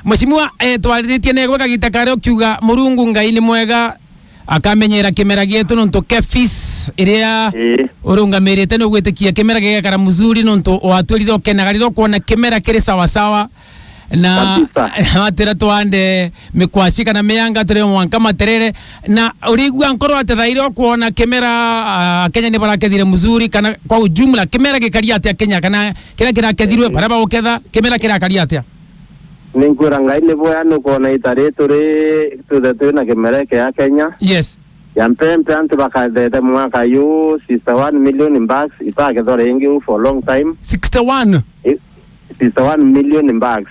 Mheshimiwa twaritie nego kagita kare ukiuga Murungu Ngai ni mwega akamenyera kimera gietu nonto kefis iria urungamirite no gwitikia kimera gigakara muzuri nonto watwirire okenagariro kuona kimera kiri sawa sawa na atira twande mikwasi kana meyanga turi mwanka materere na urigwa nkoro atethaire kuona kimera Kenya ni barakethire muzuri kana kwa ujumla kimera gikaria atia Kenya kana kira kirakethirwe baraba uketha kimera kirakaria atia Ninkwira Ngai ni boya nukuona itari turi na kimera kia Kenya. Yes. Yampempe antu bakadete mwaka yu 61 million in bags ipakethore ingi for long time. 61 million in bags.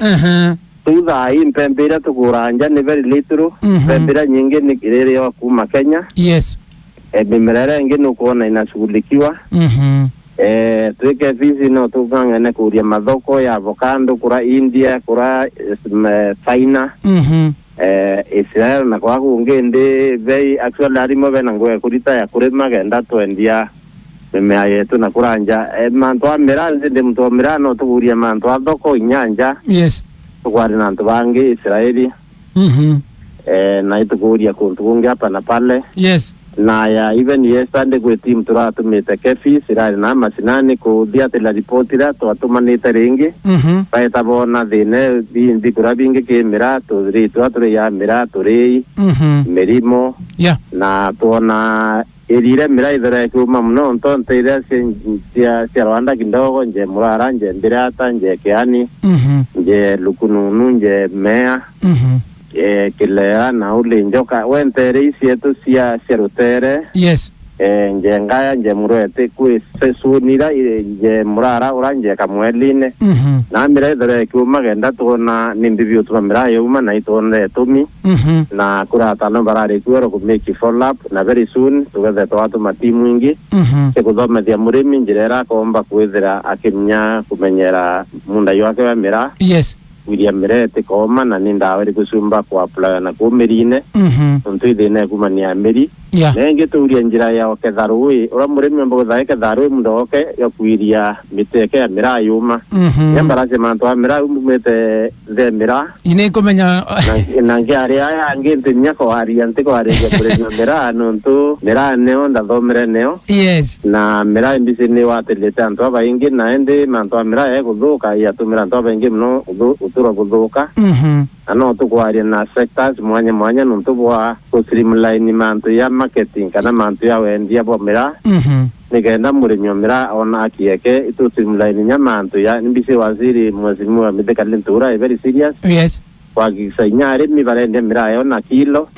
Tuza hii mpembira tukuranja ni very little. Mpembira nyingi ni kirere ya kuma Kenya. Yes. Bimerere ingi nukuona inashughulikiwa. Tuike visi no tukangene kuria mathoko ya avocado kura India kura China. Israel na kwa kungende bei actually arimo bena ngoe kurita ya kurema genda twendia mimea yetu na kuranja mantu amira ndi mtu amira no tuguria mantu athoko inyanja. Yes. Tukwari na ntu bangi Israeli. Na ituguria kuntu kungi hapa na pale. Yes. Na ya even yesterday kwe team turatumite kefi sirari na masinani kuthia tela ripotira twatumanite ringi baita bona thine bindi kura bingi kimira turi twaturi ya mira turi mirimo na tuona irire mira idhara kuma mno ntonte ile sia Rwanda kindogo nje murara nje mbirata nje kiani nje lukununu nje mea kilea na ule njoka wentere isi yetu sia rutere. Yes. Nje ngaya nje murete kwe sesunira nje murara ura nje kamweline na mira idhara kiuma genda tuona nimbibi utuma mira yuma na ituone tumi na kura tano barari kuero kumeki follow up na very soon tuweze watu matimu ingi sekudome dia murimi njirera komba kwethera akimnya kumenyera munda yake wa mira. Yes. William Mirete koma na ninda aweri kusumba kwa apply na kumirine untu idene kumania meri nenge tuuria njira ya oketharui ura murimi mbo thaike tharui mundoke yo kwiria miteke ya mira yuma nyambara se mantu amira umete the mira ine komenya na ngari aya nginte nyako ari antiko ari ya mira nontu mira neo ndathomere neo. Yes. Na mira mbisi ni watelete antu abaingi na ende mantu amira ya kuthuka ya tumira antu abaingi mno utura kuthuka ano tukwaria na sectors mwanya nontu bwa streamline mantu ya marketing kana mantu ya wendia bo mira nigenda murimi mira ona akieke itu streamline nya mantu ya mbisi waziri mwazimu wa medical intura very serious. Yes. Kwa kisainyare mi barende mira yo na kilo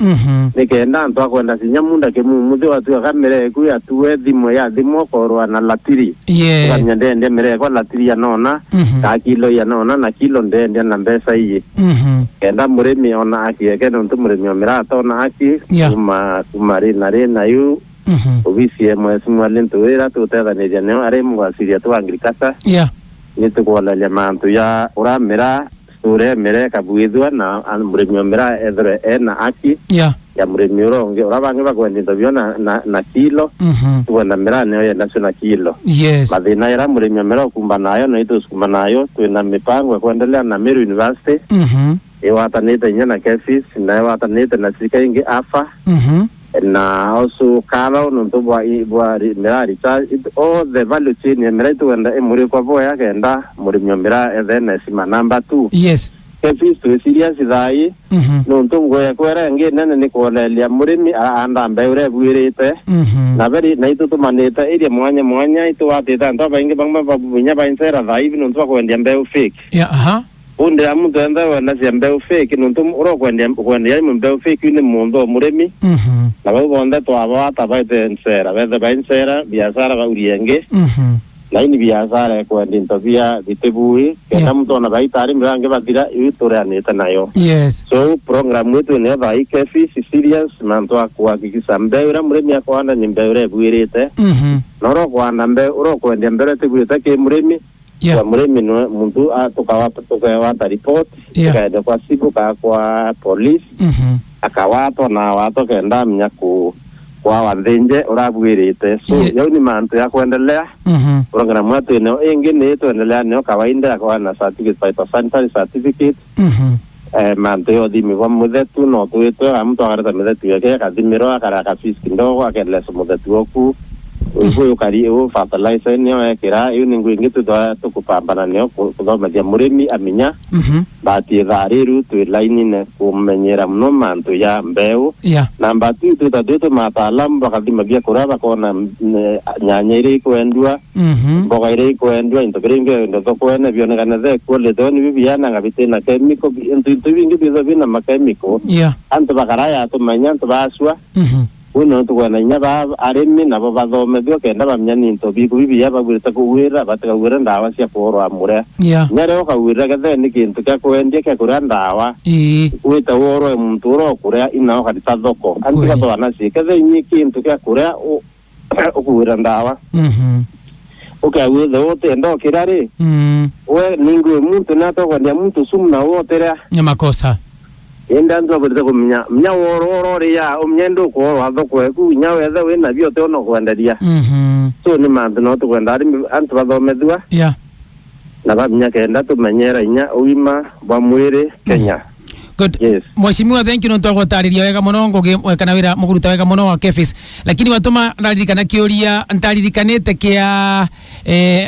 nigenda antu akwenda sinyamunda ke mumuthi watu akamere ku atuwe thimo ya thimo korwa na latiri. Yes. Kwa ndende mire kwa latiri ya nona ka kilo ya nona na kilo ndende na mbesa iyi kenda murimi ona akieke nontu murimi mira tona aki kumari na yu obisi mwesimu alintuwira tutethaniria neo ari mwasiria tu agriculture nitukwalalia mantu ya uramira sure mere kabuithwa na murimi mira ethre ena aki ya murimi uronge urabange bakwendi tabio na kilo tuwenda mira neo ya national kilo. Yes. Mathina era murimi mira kumba nayo na itu sukuma nayo twina mipango ya kuendelea na Meru University iwatanite nyana kefis na iwatanite na sika ingi afa na also kala nontu bwa mira recharge all the value chain ya mira tuwenda muri kwa boya kenda murimi mira then sima number 2. Yes. Kefis tu serious thai nontu ngoya kwera nge nene ni kolelia murimi anda mbeure bwirite na very na itu tumanita area mwanya itu watita ndo baingi bangma babunya bainsera thai nontu kwenda mbeu fake. Unde amuntu enda wana mbeu fake nontu uro kwenda mbeu fake ni mundo murimi na babonda to abata baite nsera bede bainsera biashara baurienge na ini biashara kwenda intobia ditebui kenda mtu ona baitari mrange badira itoreanita nayo. Yes. So program yetu ni thai kefi serious mantu akuhakikisha mbeu murimi akwanda ni mbeu bwirite na uro kwanda mbeu uro kwenda mbeu tebwita ke murimi kwa murimi muntu tukawata report tukaenda kwa sibu kwa police akawato na wato kenda mnyaku kwa wandinje urabwirite so yau ni mantu ya kuendelea program yetu ino ingi ni tuendelea nio kawaida kwa na certificate by sanitary certificate manto yo thimi kwa muthetu no tuitwe amuntu agareta muthetu yake akathimiro akaraka fees kidogo akelesa muthetu oku uyu kari fertilizer niyo ekira iyo ningu ingi tukupambana niyo kuthomethia murimi amenya bati thariru twi line ne kumenyera muno manto ya mbeu namba 2 tutatu mataalamu bakathimagia kura bakona nyanya iri kwendwa mboga iri kwendwa into biringe ndo tokwene bionekana the quality ni bibiana ngabitena chemical into bingi bizo bina makemiko antu bakaraya tumanya antu baswa uno tukwana nyaba arimi nabo bathomethio kenda bamenya ninto bikubiya bagwirita kuwira batagwira ndawa cia kuorwa mure nyare okawira gathe ni kintu kya kwendia kya kuria ndawa wita worwe muntu ro kuria ina okadita thoko antu batwana cikathe nyi kintu kya kuria okuwira ndawa ukawithe wote ndo kirari we ningu muntu natokwandia muntu sumna wote makosa enda ndo burde kumenya mnya woro ria omnyendo ko wathoko eku nya wethe we na biote ono kwenderia so ni mandu no tukwenda antu bathomethua na bamenya kenda tumenyera inya uima bwa mwiri Kenya. Good. Yes. Mheshimiwa, thank you nonto gwatariria wega muno ngogekana wira muguruta wega muno wa Kefis, lakini watuma ndaririkana kiuria ntaririkanite kia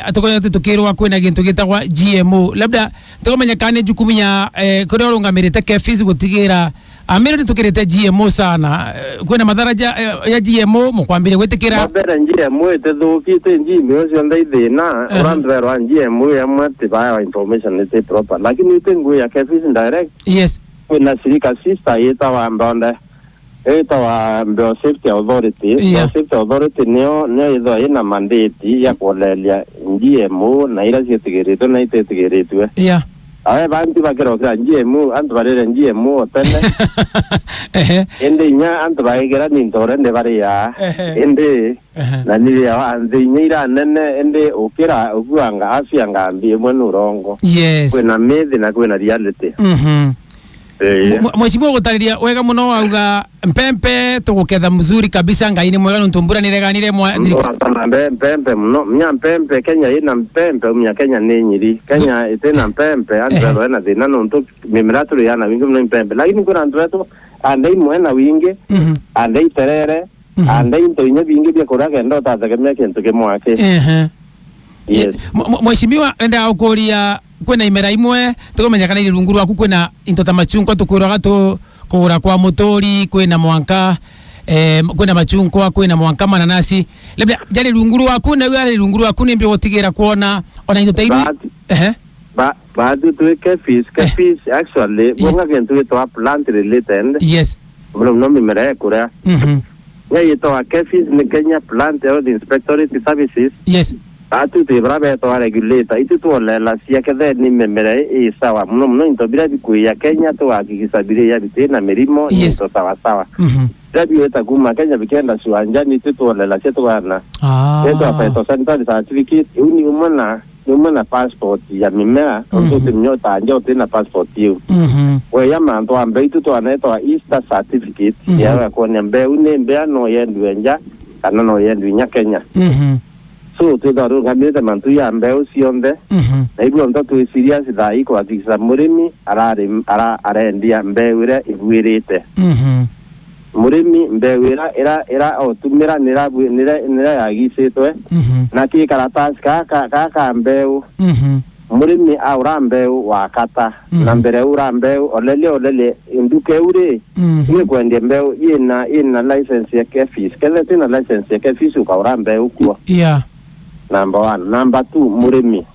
atokoya tukirwa kwina gintu gitagwa GMO, labda tukomenya kane jukuminya kuri orungamirite Kefis gutigira amere tukirete GMO sana kwina madharaja ya GMO mukwambire gwitikira mabera GMO tethuukite GMO cio ndaithina urandwerwa GMO ya mwati baya information ite proper, lakini itengu ya Kefis direct na shirika sister yetawa mbonde yetawa Biosafety Authority. Biosafety Authority niyo itho ina mandate ya kulelia GMO na ira cietigiritwe na itetigiritwe awe bantu bakirokira GMO antu barere GMO tene ende nya antu baigera nintore nde baria ende na nili anze nyira nene ende ukira ukuanga afya ngambi mwe nurongo kwena myth na kwena reality. Mheshimiwa gutariria wega muno wauga mpempe tuguketha mzuri kabisa ngai ni mwega ntumbura nireganire mpempe muno mnya mpempe Kenya ina mpempe mnya Kenya ni nyiri Kenya itena mpempe andro na thina nonto mimera turi yana wingi muno mpempe, lakini kuna andro andai mwena wingi andai terere andai into inya wingi bya kuraga ndo tategemea kintu kimwake. Yes. Mheshimiwa enda ukuria kwena imera imwe tukomenya kana irungu rwaku kwena into ta machungwa tukuraga to kugura kwa motori kwena mwanka kwena machungwa kwena mwanka mananasi, labda jali irungu rwaku na yale irungu rwaku ni mbio gotigira kuona ona into ta ibi badu to Kefis actually bonga gentu to plant related no mimera kura yito Kefis ni Kenya Plant Health Inspectorate Services atu te brave to regulator itu to la sia ke ni memere sawa muno into bira bikuya Kenya to akikisabire ya bitena merimo to sawa radio eta kuma Kenya bikenda suanjani to la sia to wana eto apeto sanitary certificate uni umana passport ya mimea to nyota njo tena passport yu we ya manto ambe itu to aneto Easter certificate ya ko nembe une mbe no yendu enja kana no yendu nya Kenya. So tudaru ngamire mantu ya mbeu cionde na ibu ndo tu serious dai ko atisa murimi arendia mbeu ira igwirite murimi mbeu ira otumira nira yagisitwe na ki karatasi ka mbeu murimi aura mbeu wakata na mbere ura mbeu olele induke ure ni kwende mbeu ina license ya Kefis kele tina license ya Kefis ukaura mbeu kwa number 1. Number 2 murimi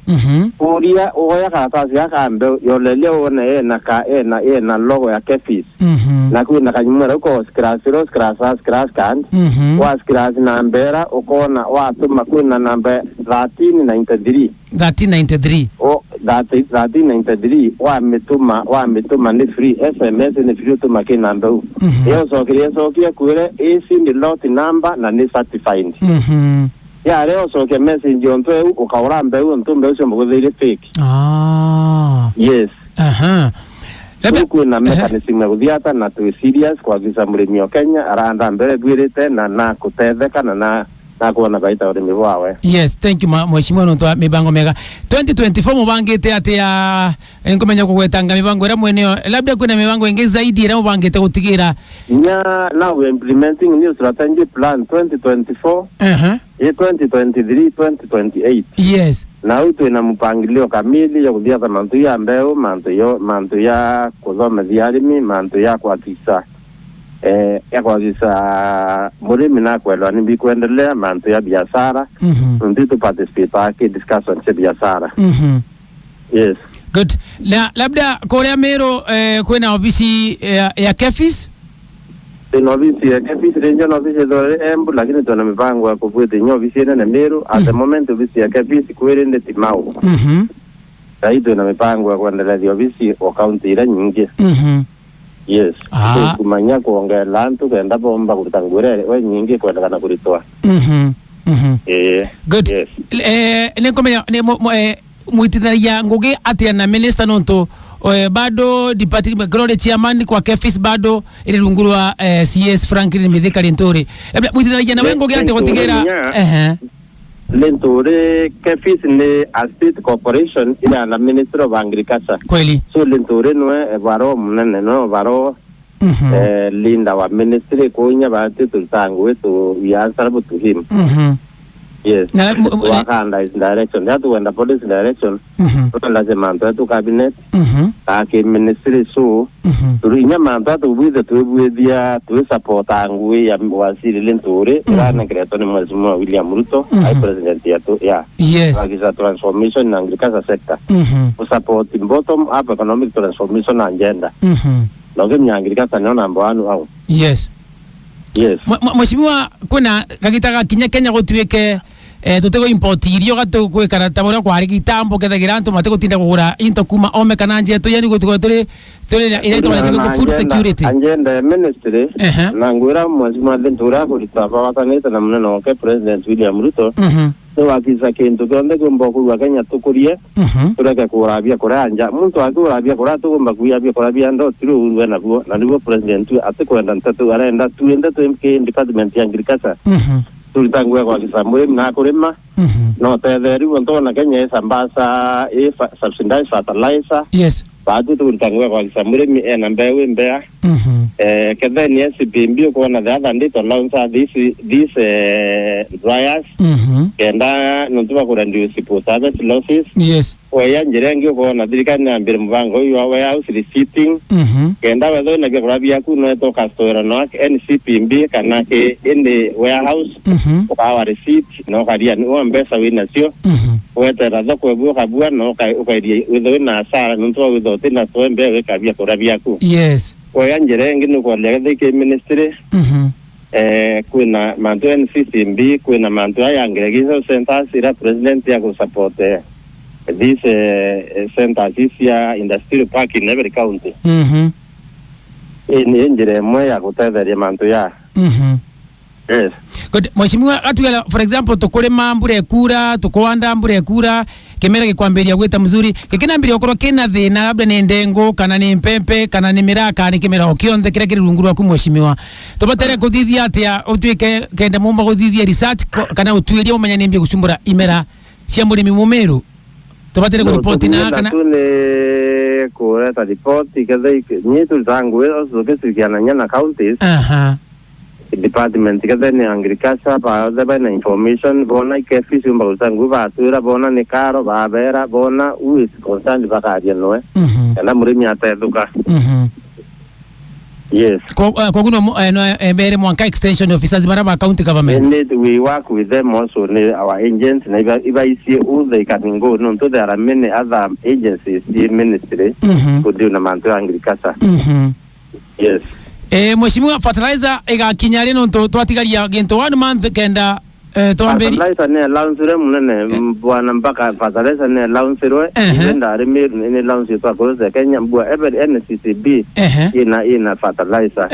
uria oya karatasi ya mbeu yolele one na logo ya Kefis na kuna kanyumera ko scratch kan wa scratch nambera ukona watu makuna namba 1393 o 1393 wa metuma ni free SMS ni free to make namba yo so kia kure isi ni lot number na ni certified ya leo so ke message onto ukaura mbeu ntumbe usho mugudhiri fake yes kuna mechanism ya kuthiata na tu serious kwa visa murimi wa Kenya aranda mbere gwirite na kutetheka na na kuona baita urimi wawe. Yes, thank you mheshimiwa nonto mibango mega 2024 mubangite ate ya ngomenya kugwetanga mibango era mweneo labda kuna mibango ingi zaidi era mubangite gutigira now we implementing new strategy plan 2024 2023 2028. Yes, na utu ina mpangilio kamili ya kuthia mantu ya mbeu, mantu ya kuthomethia arimi, mantu ya kuhakikisha ya kuhakikisha murimi na kuelewa ni bikuendelea, mantu ya biashara nditu participate ake discussion ya biashara. Yes, good. Labda Korea Mero kwena ofisi ya KEPHIS? Ina ofisi ya KEPHIS region office ya Embu, lakini tuna mipango ya kuvuta nyo ofisi na Meru. At the moment ofisi ya KEPHIS kwende Timau. Sasa tuna mipango ya kuendelea ofisi wa county ile nyingi. Yes. Kumanya kuongea lantu kwenda bomba kutangure we nyingi kwenda kana kulitoa. Good. Yes. Nikomenya muitithagia ngugi atia na minister nonto bado department glory chairman kwa KEPHIS bado ile rungurwa CS Franklin Mithika Linturi muitithagia na wengo gate gutigera Linturi KEPHIS ni a state corporation ila na Ministry of Agriculture kweli. So Linturi nwe baro mnene no baro linda wa ministry kunya bati tutangu wetu we answer to him. Yes. Wakanda is direction. That when the police direction, lazima manto tu cabinet, ake ministry so, turinya manto tu buiza tu buidia tu support angui ya waziri Linturi, rana kreato ni mheshimiwa William Ruto, ai president ya tu ya. Yes. Wakisa transformation na agriculture sector. Support bottom up economic transformation agenda. Lazima agriculture ni number 1 au. Yes. Yes. Mheshimiwa kuna kagitaka Kenya gotweke tutego importirio gato kwe karata bora kwa ari kitambo kethagira antu matego tinda kugura into kuma ome kana nje to yani gutiko tuli ile to like food security agenda ministry na ngura mheshimiwa Linturi kulitaba wakaneta na mneno ke president William Ruto so wakisa kintu konde kumboku wa Kenya tukurie tureke kurabia kuranja muntu akurabia kuratu kumba kuyabia kurabia ndo tiru uwe na buo na nibo president atikwenda ntatu arenda tuende to MK department ya agriculture tulitangwe kwa kisamwe na kulima no tetheri wonto na Kenya sambasa subsidized fertilizer. Yes, baadhi tulitangwe kwa kisamwe na mbewe mbea kedha ni SPMB kwa na the other day to launch this dryers kenda ntuba kwa reduce potato losses. Yes, waya njirengi kwa na dirika na mbere mvango yo warehouse receipting kenda wedo na kwa bia ku no to castora no NCPMB kana in the warehouse kwa receipt no kadia no mbesa winasio wete razo kwa bua kabua no ukaidia wedo na sara ntuba wedo tena to mbere kabia kwa bia ku. Yes, waya njirengi no kwa lege ke ministry kuna manto NCPMB kuna manto ya agriculture centers ira president ya ku support this center this year industrial park in every county. Ni njire moya kutetheria mantu ya. Yes. Good. Mheshimiwa atugala for example tukulima mbure kura tukwanda mbure kura kemera gikwambiria gwita mzuri kikinambiria okoro kina thina labda ni ndengo kana ni mpempe kana ni miraka ni kimera okionthe kire kirunguru aku mheshimiwa tubatere kuthithia atia utwike kende mumba kuthithia research kana utwiria umenya ni mbia gucumbura imera cia murimi mumeru tubatere ku report na kana tune kureta report ikadai ni tultangu ozo kesikiana nyana counties department kadha ni agriculture pa daba na information bona KEPHIS umbalutangu ba tura bona ni karo ba bera bona uis concerned bakaria noe kana murimi ateduka. Yes. Kwa kuno mbere mwanka extension officers maraba county government. We work with them also our agents na iba isi all they can go no to there are many other agencies in ministry could do na manto agriculture. Yes. Mheshimiwa fertilizer igakinyari no twatigaria gento 1 month kenda toamberi fertilizer ne allowance munene bwana mpaka fertilizer ne allowance ro nda arimi ne allowance to akose Kenya mbwa every NCCB ina fertilizer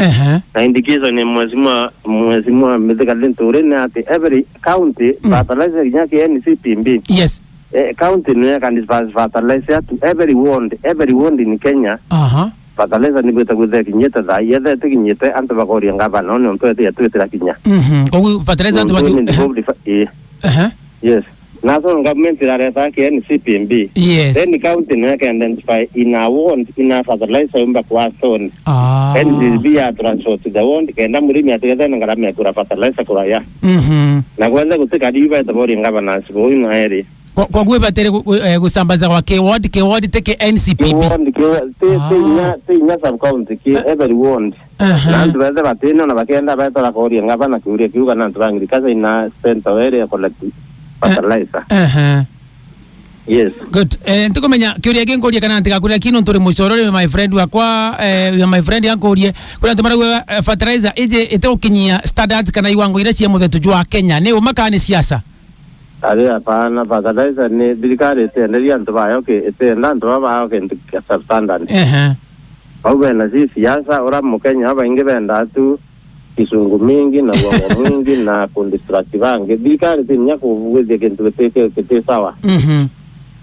na indication ni mheshimiwa Mithika Linturi ne ati every county fertilizer yake NCPMB. Yes. County ne can dispatch fertilizer to every ward in Kenya. fertilizer ni bwita guthe kinyete tha yethe tikinyete antu bakoria ngavana no ntu twetira kinya kogu fertilizer antu yes national government irareta ke NCPMB then county na can identify in a ward in a fertilizer umba kwa stone NCB ya transfer to the ward kenda murimi ategeza ngaramia kura fertilizer kura ya na kwanza kutika diva tabori ngavana sibo ina eri kwa gwe batere gusambaza kwa K-ward teke NCPB tinya sub county ke every ward na tuweze batino na bakenda baita koria ngavana kuria kiuga na tubangiri kaza ina center area collective fertilizer. Yes. Good. Ntukomenya kiuria gengoria kana ntika kuria kino nturi mucorore my friend wakwa my friend yangorie kuria ntumara fertilizer ije etokinyia standards kana iwango ira cia muthetu jwa Kenya ne umakani siasa. Ari hapana fertilizer ni thirikari itenderia ntu bayo ke itenda ntu bayo ke standard. Au bena si siasa ora mukenya aba inge benda tu kisungu mingi na uongo mwingi na kundistractivange thirikari tinya kuweze kintu kete sawa.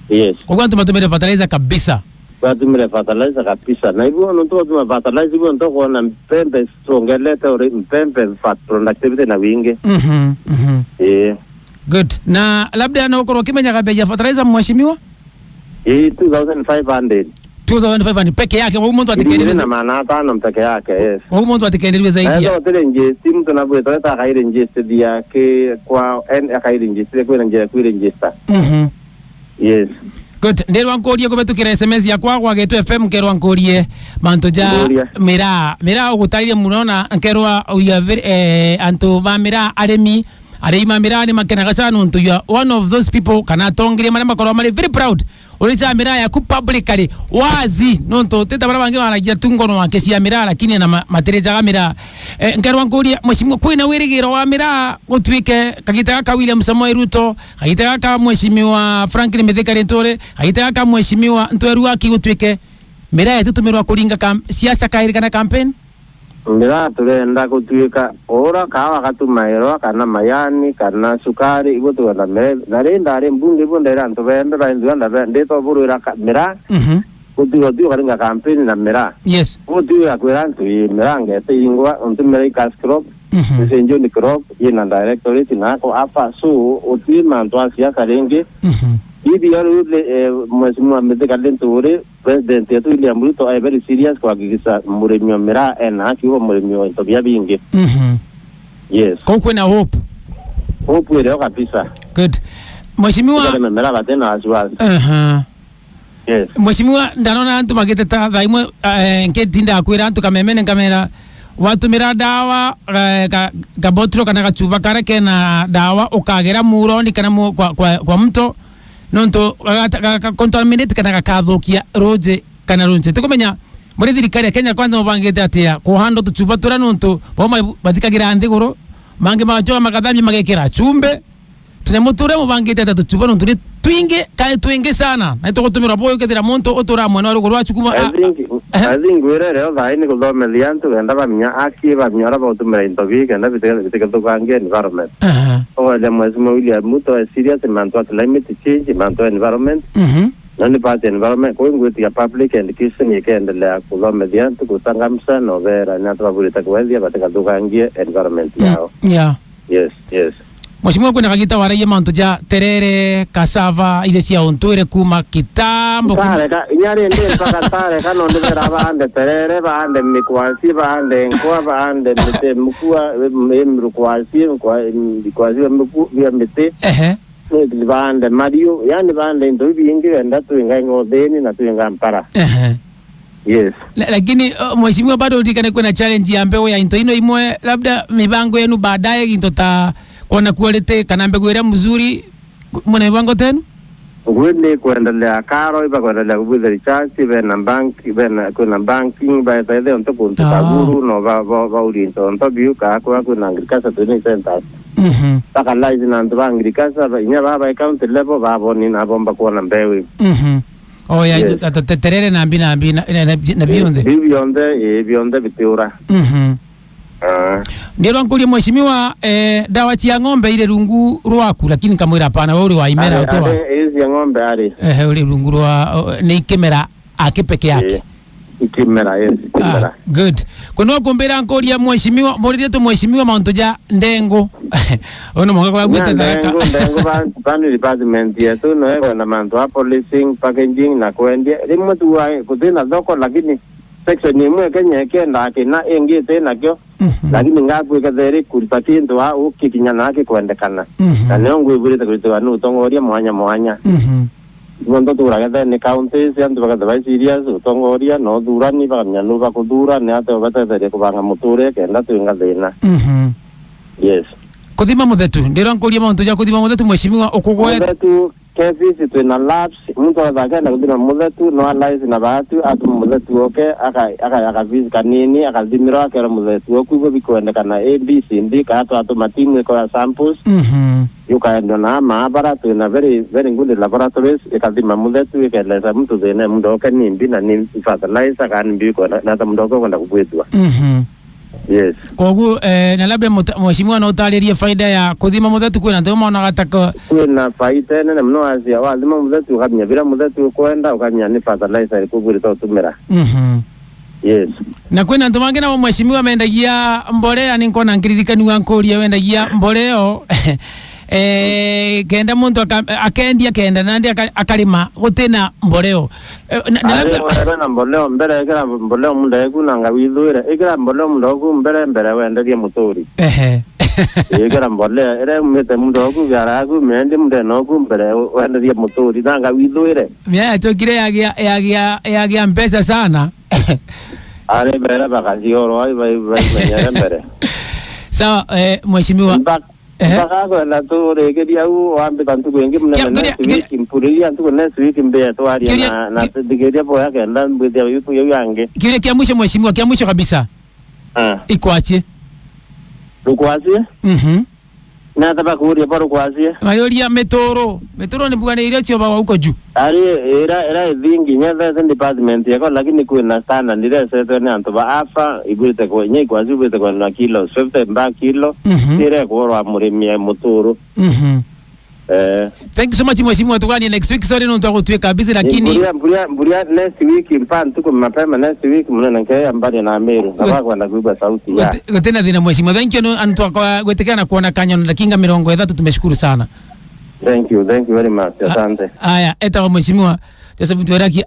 Yes. Kwa kwanza matumire fertilizer kabisa. Matumire fertilizer kabisa. Na hivyo ndio tuma fertilizer hivyo ndio kuona mpembe strongelete ore mpembe fat productivity na wingi. Good. Na labda na ukoro kimenya kabeja fertilizer mheshimiwa? 2500. 2500 peke yake kwa mtu atakayeeleza na maana tano peke yake. Yes. Kwa mtu atakayeeleza zaidi. Hayo tirenje timu tunabweta hata kairenje dia ke kwa akairenje kwa nje kuirenjista. Yes. Good. Ndero ankorie ko betukira SMS ya kwa getu FM kero ankorie mantoja mira ugutaire munona nkerwa uya anto ba mira aremi arema mira ni makena gasano ntu you are one of those people kana tongire mara makoro mari very proud ulisa mira ya ku publicly wazi nonto teta bara bangi wanajia tungono wake cia mira lakini na matereja ga mira nkerwa ankorie mheshimiwa kwina wirigiro wa mira gutwike kagita ka William Samoei Ruto kagita ka mheshimiwa Franklin Mithika Linturi kagita ka mheshimiwa Ntweru aki gutwike mira yetu tumirwa kuringa siasa kairi kana campaign mira turenda gutwika ora kawa katumairwa kana mayani kana sukari igo tuenda na renda re mbunge bondera nto benda benda ndeto burura mira kutu karinga campaign na mira yes kutu ya kwerantu mira ngete ingwa untu mira ikas crop senjo ni crop ina directorate nako hapa so utima ndo siasa rengi hivi yale mheshimiwa Mithika Linturi president yetu William Ruto ay very serious kwa kikisa muremyo mira na kiwa muremyo ntobia bingi. Yes. Kwa kuna hope ile kabisa. Good. Mheshimiwa mira batena azwa. Yes. Mheshimiwa ndanona antu magiteta thaimwe nketinda akwira antu kamemene kamera watu mira dawa gabotro kana gachuba kare kena dawa ukagera muroni kana kwa mto nonto contaminate kana kathukia roje kana runje tukomenya muri thirikari ya Kenya kwanza mubangite atia kuhando tuchuba tura nonto boma bathikagira nthiguru mange majoa magathamia magekira chumbe tunemuture mubangite ata tuchuba nonto ni twinge sana na tugutumira boyo kethira muntu utura mwana rugo rwa chukuma I think werere otha ini kuthomethia antu enda bamya aki bamya batumira intobi kenda bitike tukange environment oya mheshimiwa William Ruto is serious man to climate change man to environment nani part environment kwa ngweti ya public education ikaendelea kuthomethia antu kutangamsa no vera na tubabulita kwethia batike tukange environment yao. Yes. Mheshimiwa kuna kagita waraye manto ja terere kasava ile cia ontore kuma kitambo kare ka nyari ndi pakatare kana ndera bande terere bande mikwasi bande nkwa bande mite mkua mrukwasi kwasi mkua mite ni bande mario yani bande ndo bingi enda tuinga ngodeni na tuinga mpara. Yes. Lakini mheshimiwa bado ndikane kuna challenge ya mbeo ya into imwe labda mibango yenu baadaye intota kona kualete kana mbegu ira mzuri mwana wango tenu ngwende kuendelea karo iba kuendelea kubuza recharge bena bank bena kuna banking ba tayari onto kuntu kaburu no ba ulinto onto biuka kwa kuna agriculture training center taka live na ndo agriculture nya baba account level babo ni na bomba kuona mbewe oh ya terere na mbina na bionde bitiura Ndiro nkuli mheshimiwa dawa cia ng'ombe ile rungu rwaku lakini kamwira hapana wewe uri wa imera utoa hizi ng'ombe ali ule rungu rwa ni kimera akipeke yake ikimera ikimera good kuno kumbira nkoria mheshimiwa murire tu mheshimiwa mauntu ja ndengo ono mwaka kwa gwete ndengo bani department yetu no ego na mantu wa policing packaging na kwendia rimwe tu kuthina thoko lakini section imwe Kenya kenda kina engite nakyo lakini ngabwika theri kuripati ndo wa ukikinya nake kwendekana na leo ngwibulite kulitwa nu tongoria mwanya ngondo turagethe ni counties andu bagatha serious utongoria no thurani baganyanu bakuthura ni ate batetheria kubanga muture kenda twinga thina yes kuthima muthetu ndiro nkoria mauntu ja kuthima muthetu mheshimiwa ukugwe muthetu kefisi twina labs muntu athakenda kuthima muthetu no analyze na batu atu muthetu oke aka visi kanini akathimira akera muthetu okuibo bikwendekana ABCD ka atu matimu ko samples yukaenda na maabara twina very very good laboratories ikathima muthetu ikeleza mtu thina mundu oke nimbi na ni fertilizer kan mbiko na tamndoko kwenda kubwetwa yes kogu na labda mheshimiwa na utalirie faida ya kuthima muthetu kwina ndio maana gataka kwina faida nene mno azia wathima muthetu ukamenya bila muthetu kwenda ukamenya ni fertilizer ikuguri to tumira yes na kwina ndio mangena wa mheshimiwa mendagia mbolea ni nkona ngiririkani wa nkoria wendagia mboleo kenda muntu akendia kenda nandi akalima gutena mboleo na mboleo mbere ikira mboleo munda ekuna ngawithuire ikira mboleo munda oku mbere wenderie muturi ikira mboleo ere mete munda oku garagu mendi munda noku mbere wenderie muturi na ngawithuire mia tokire yagia mpesa sana ale mbere bakazioro ai bai mbere sawa mheshimiwa bakago na tu regeria u ambe tantu wengi mna next week mpuriria tu next week mbe to ari na digeria boya kenda mbwe yupo yange kile kia mwisho mheshimiwa kia mwisho kabisa ikwache ukwache na tabakuria baro kwache mayoria metoro ni bwana ile chio baba huko juu ari era vingi nyatha department yako lakini kuna sana ndire seto ni antu ba afa igurite ko nye kwazi ubite ko na kilo 50 kilo tire ko ro amurimi muturu thank you so much mheshimiwa tukani next week sorry ndo tukutweka busy lakini mburia next week mpan tuko mapema next week mna nkaya mbali na Meru na kwenda kuiba sauti ya tena dina mheshimiwa thank you antu kwa gwetekana kuona kanyo na kinga 30 tumeshukuru sana thank you very much asante haya eta mheshimiwa Joseph Tweraki